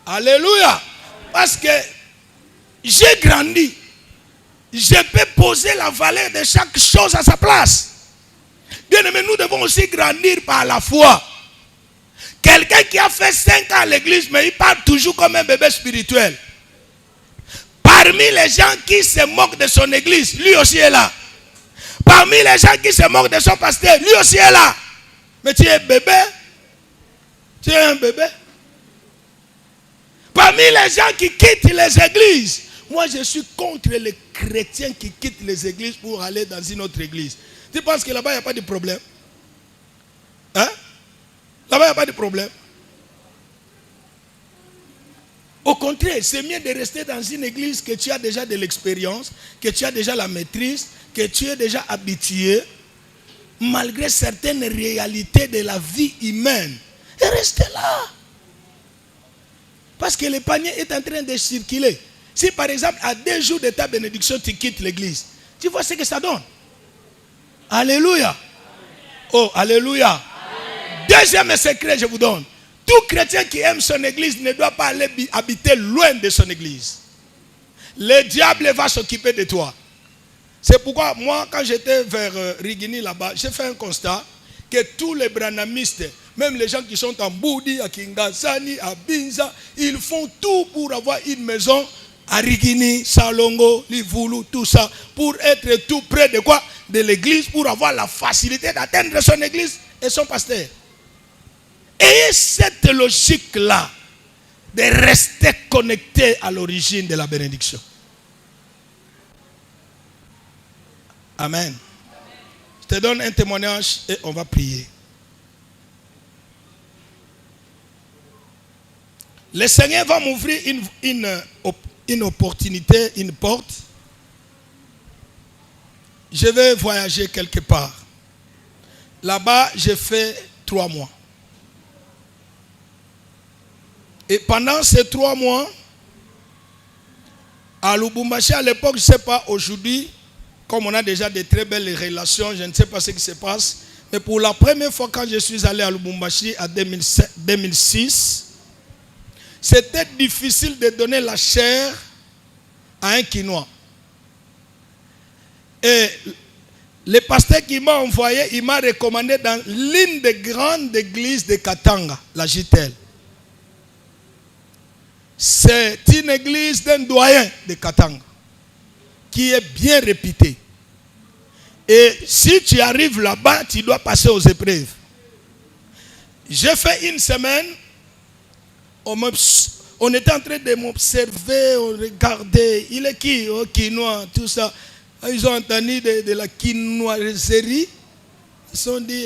Alléluia. Parce que j'ai grandi. Je peux poser la valeur de chaque chose à sa place. Bien aimé, nous devons aussi grandir par la foi. Quelqu'un qui a fait 5 ans à l'église, mais il parle toujours comme un bébé spirituel. Parmi les gens qui se moquent de son église, lui aussi est là. Parmi les gens qui se moquent de son pasteur, lui aussi est là. Mais tu es bébé. Tu es un bébé. Parmi les gens qui quittent les églises, moi je suis contre les chrétiens qui quittent les églises pour aller dans une autre église. Tu penses que là-bas il n'y a pas de problème? Hein? Là-bas il n'y a pas de problème. Au contraire, c'est mieux de rester dans une église que tu as déjà de l'expérience, que tu as déjà la maîtrise, que tu es déjà habitué, malgré certaines réalités de la vie humaine. Et rester là. Parce que le panier est en train de circuler. Si par exemple, à 2 jours de ta bénédiction, tu quittes l'église, tu vois ce que ça donne. Alléluia. Oh, alléluia. Deuxième secret, je vous donne. Tout chrétien qui aime son église ne doit pas aller habiter loin de son église. Le diable va s'occuper de toi. C'est pourquoi moi, quand j'étais vers Rigini là-bas, j'ai fait un constat que tous les branhamistes, même les gens qui sont en Boudi, à Kingasani, à Binza, ils font tout pour avoir une maison à Rigini, Salongo, Livulu, tout ça, pour être tout près de quoi? De l'église, pour avoir la facilité d'atteindre son église et son pasteur. Et cette logique-là de rester connecté à l'origine de la bénédiction. Amen. Je te donne un témoignage et on va prier. Le Seigneur va m'ouvrir une opportunité, une porte. Je vais voyager quelque part. Là-bas, j'ai fait 3 mois. Et pendant ces 3 mois, à Lubumbashi, à l'époque, je ne sais pas aujourd'hui, comme on a déjà de très belles relations, je ne sais pas ce qui se passe. Mais pour la première fois, quand je suis allé à Lubumbashi en 2006, c'était difficile de donner la chair à un Quinois. Et le pasteur qui m'a envoyé, il m'a recommandé dans l'une des grandes églises de Katanga, la JTL. C'est une église d'un doyen de Katanga qui est bien réputée. Et si tu arrives là-bas, tu dois passer aux épreuves. J'ai fait 1 semaine. On était en train de m'observer, on regardait. Il est qui? Oh, Quinois, tout ça. Ils ont entendu de la quinoiserie. Ils se sont dit,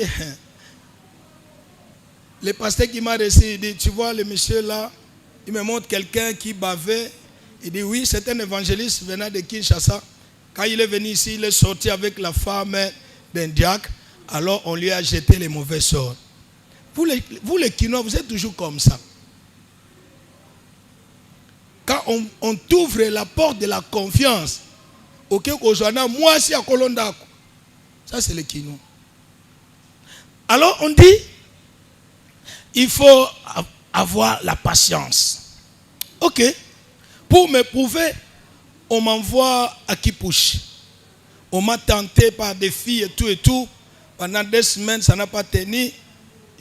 le pasteur qui m'a reçu, il dit, tu vois le monsieur là, il me montre quelqu'un qui bavait. Il dit, oui, c'est un évangéliste venant de Kinshasa. Quand il est venu ici, il est sorti avec la femme d'un diacre. Alors on lui a jeté les mauvais sorts. Vous les Quinois, vous êtes toujours comme ça. Quand on t'ouvre la porte de la confiance, ok, moi si à Kolondako, ça c'est le Quinois. Alors on dit, il faut avoir la patience. Ok, pour me prouver, on m'envoie à Kipushi. On m'a tenté par des filles et tout. Pendant 2 semaines, ça n'a pas tenu.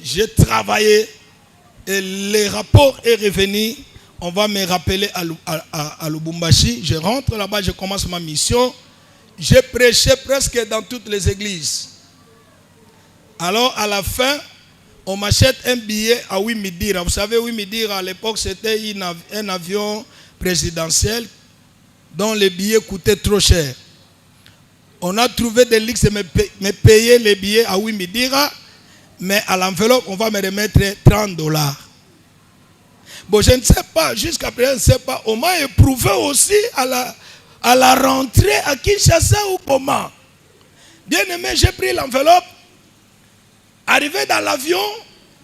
J'ai travaillé et le rapport est revenu. On va me rappeler à Lubumbashi. Je rentre là-bas, je commence ma mission. J'ai prêché presque dans toutes les églises. Alors à la fin, on m'achète un billet à Ouimidira. Vous savez, Ouimidira à l'époque c'était un avion présidentiel dont les billets coûtaient trop cher. On a trouvé des luxe de me payer les billets à Ouimidira, mais à l'enveloppe, on va me remettre $30. Bon, je ne sais pas, jusqu'à présent, je ne sais pas. On m'a éprouvé aussi à la rentrée à Kinshasa ou comment. Bien aimé, j'ai pris l'enveloppe. Arrivé dans l'avion,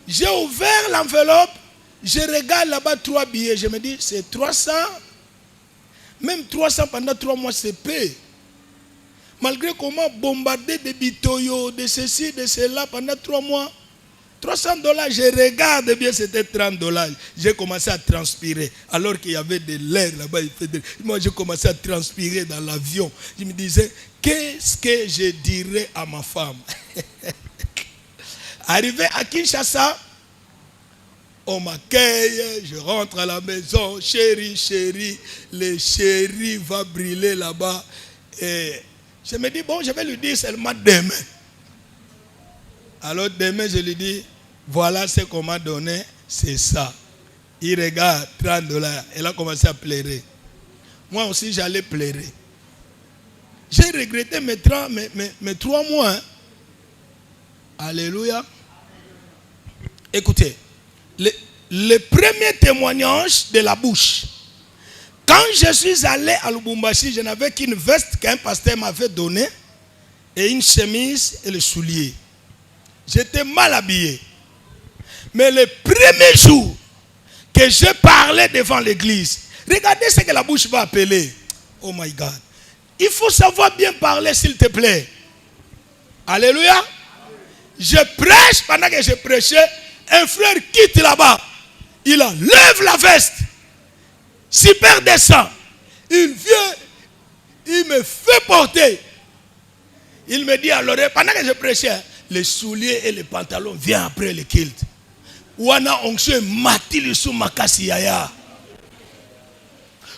j'ai ouvert l'enveloppe. Je regarde là-bas 3 billets. Je me dis, c'est 300. Même 300 pendant 3 mois, c'est peu. Malgré qu'on m'a bombardé de bitoyo, de ceci, de cela pendant 3 mois. 300 $, je regarde bien, c'était 30 $. J'ai commencé à transpirer. Alors qu'il y avait de l'air là-bas. Moi, j'ai commencé à transpirer dans l'avion. Je me disais, qu'est-ce que je dirais à ma femme? Arrivé à Kinshasa, on m'accueille, je rentre à la maison, chérie, le chéri va brûler là-bas. Et je me dis, bon, je vais lui dire seulement demain. Alors demain, je lui dis, voilà ce qu'on m'a donné, c'est ça. Il regarde, 30 $. Elle a commencé à pleurer. Moi aussi, j'allais pleurer. J'ai regretté mes 3 mois. Hein. Alléluia. Écoutez, le premier témoignage de la bouche. Quand je suis allé à Lubumbashi, je n'avais qu'une veste qu'un pasteur m'avait donnée et une chemise et le soulier. J'étais mal habillé. Mais le premier jour que je parlais devant l'église, regardez ce que la bouche va appeler. Oh my God. Il faut savoir bien parler, s'il te plaît. Alléluia. Je prêche, pendant que je prêchais, un frère quitte là-bas. Il enlève la veste. Super descend. Il vient, il me fait porter. Il me dit à l'oreille, pendant que je prêchais, les souliers et les pantalons viennent après le kilt. Wana onction mati sous makasi yaya.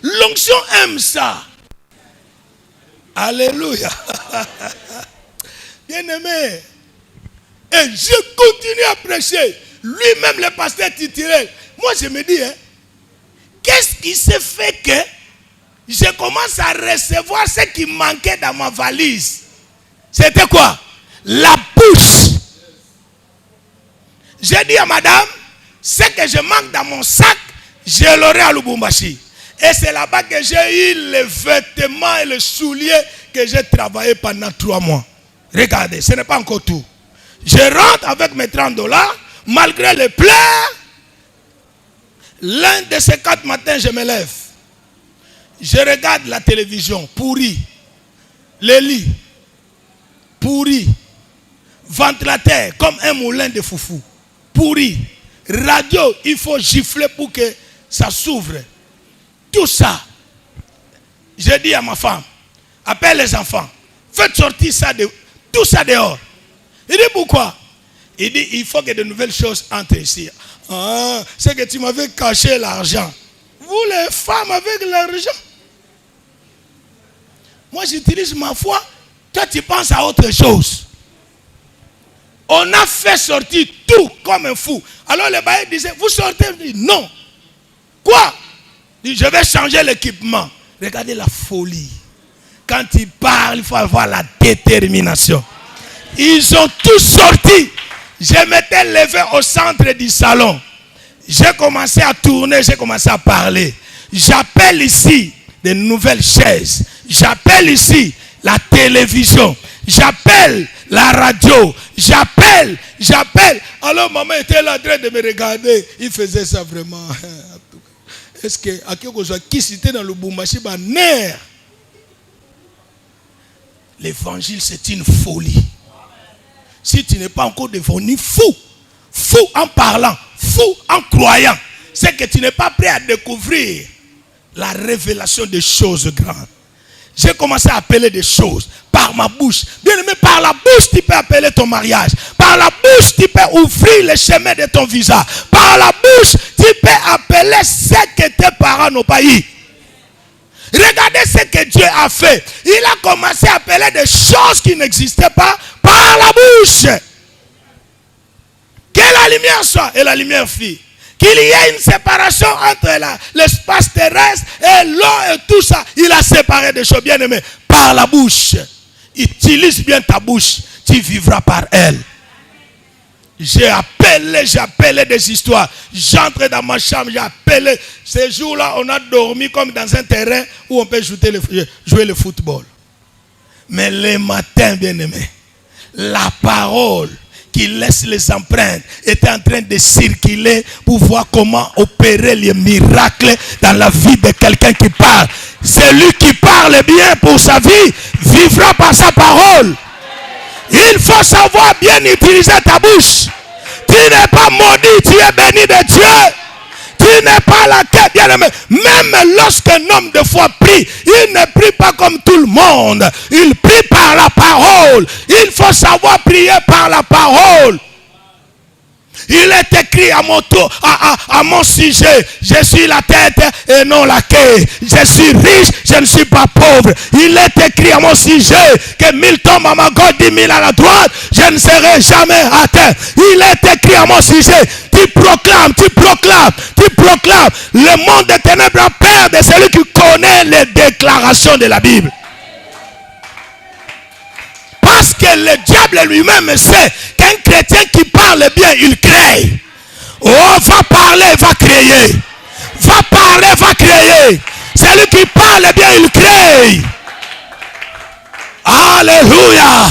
L'onction aime ça. Alléluia. Bien aimé. Et je continue à prêcher. Lui-même, le pasteur titulaire. Moi, je me dis, hein, qu'est-ce qui se fait que je commence à recevoir ce qui manquait dans ma valise? C'était quoi? La bouche. J'ai dit à madame, ce que je manque dans mon sac, je l'aurai à Lubumbashi. Et c'est là-bas que j'ai eu les vêtements et les souliers que j'ai travaillé pendant 3 mois. Regardez, ce n'est pas encore tout. Je rentre avec mes 30 $, malgré les pleurs. L'un de ces 4 matins, je me lève. Je regarde la télévision, pourri. Les lits, pourri. Ventilateur, comme un moulin de foufou, pourri. Radio, il faut gifler pour que ça s'ouvre. Tout ça. J'ai dit à ma femme, appelle les enfants, faites sortir ça tout ça dehors. Il dit pourquoi? Il dit il faut que de nouvelles choses entrent ici. Ah, c'est que tu m'avais caché l'argent. Vous les femmes avec l'argent. Moi j'utilise ma foi. Toi tu penses à autre chose. On a fait sortir tout comme un fou. Alors le bailleur disait, vous sortez? Je dis, non. Quoi? Il dit, je vais changer l'équipement. Regardez la folie. Quand il parle, il faut avoir la détermination. Ils ont tous sorti. Je m'étais levé au centre du salon. J'ai commencé à tourner, j'ai commencé à parler. J'appelle ici de nouvelles chaises. J'appelle ici la télévision. J'appelle la radio. J'appelle. Alors maman était là en train de me regarder. Il faisait ça vraiment. Est-ce que à quelque chose qui c'était dans le Lubumbashi nerf? L'évangile c'est une folie. Si tu n'es pas encore devenu fou, fou en parlant, fou en croyant, c'est que tu n'es pas prêt à découvrir la révélation des choses grandes. J'ai commencé à appeler des choses par ma bouche. Bien aimé, par la bouche, tu peux appeler ton mariage. Par la bouche, tu peux ouvrir le chemin de ton visa. Par la bouche, tu peux appeler ce que tes parents n'ont pas eu. Regardez ce que Dieu a fait. Il a commencé à appeler des choses qui n'existaient pas par la bouche. Que la lumière soit, et la lumière fit. Qu'il y ait une séparation entre l'espace terrestre et l'eau et tout ça. Il a séparé des choses, bien aimées, par la bouche. Utilise bien ta bouche, tu vivras par elle. J'ai appelé des histoires. J'entre dans ma chambre, j'ai appelé. Ces jours-là, on a dormi comme dans un terrain où on peut jouer le football. Mais le matin, bien aimé, la parole qui laisse les empreintes était en train de circuler pour voir comment opérer les miracles dans la vie de quelqu'un qui parle. Celui qui parle bien pour sa vie vivra par sa parole. Il faut savoir bien utiliser ta bouche. Tu n'es pas maudit, tu es béni de Dieu. Tu n'es pas la quête, bien-aimé. Même lorsqu'un homme de foi prie, il ne prie pas comme tout le monde. Il prie par la parole. Il faut savoir prier par la parole. Il est écrit à mon tour, à mon sujet, je suis la tête et non la queue. Je suis riche, je ne suis pas pauvre. Il est écrit à mon sujet que 1000 tombent à ma gauche, 10 000 à la droite, je ne serai jamais atteint. Il est écrit à mon sujet, tu proclames. Le monde des ténèbres a peur de celui qui connaît les déclarations de la Bible. Parce que le diable lui-même sait qu'un chrétien qui parle bien, il crée. Oh, va parler, va créer. Va parler, va créer. Celui qui parle bien, il crée. Alléluia.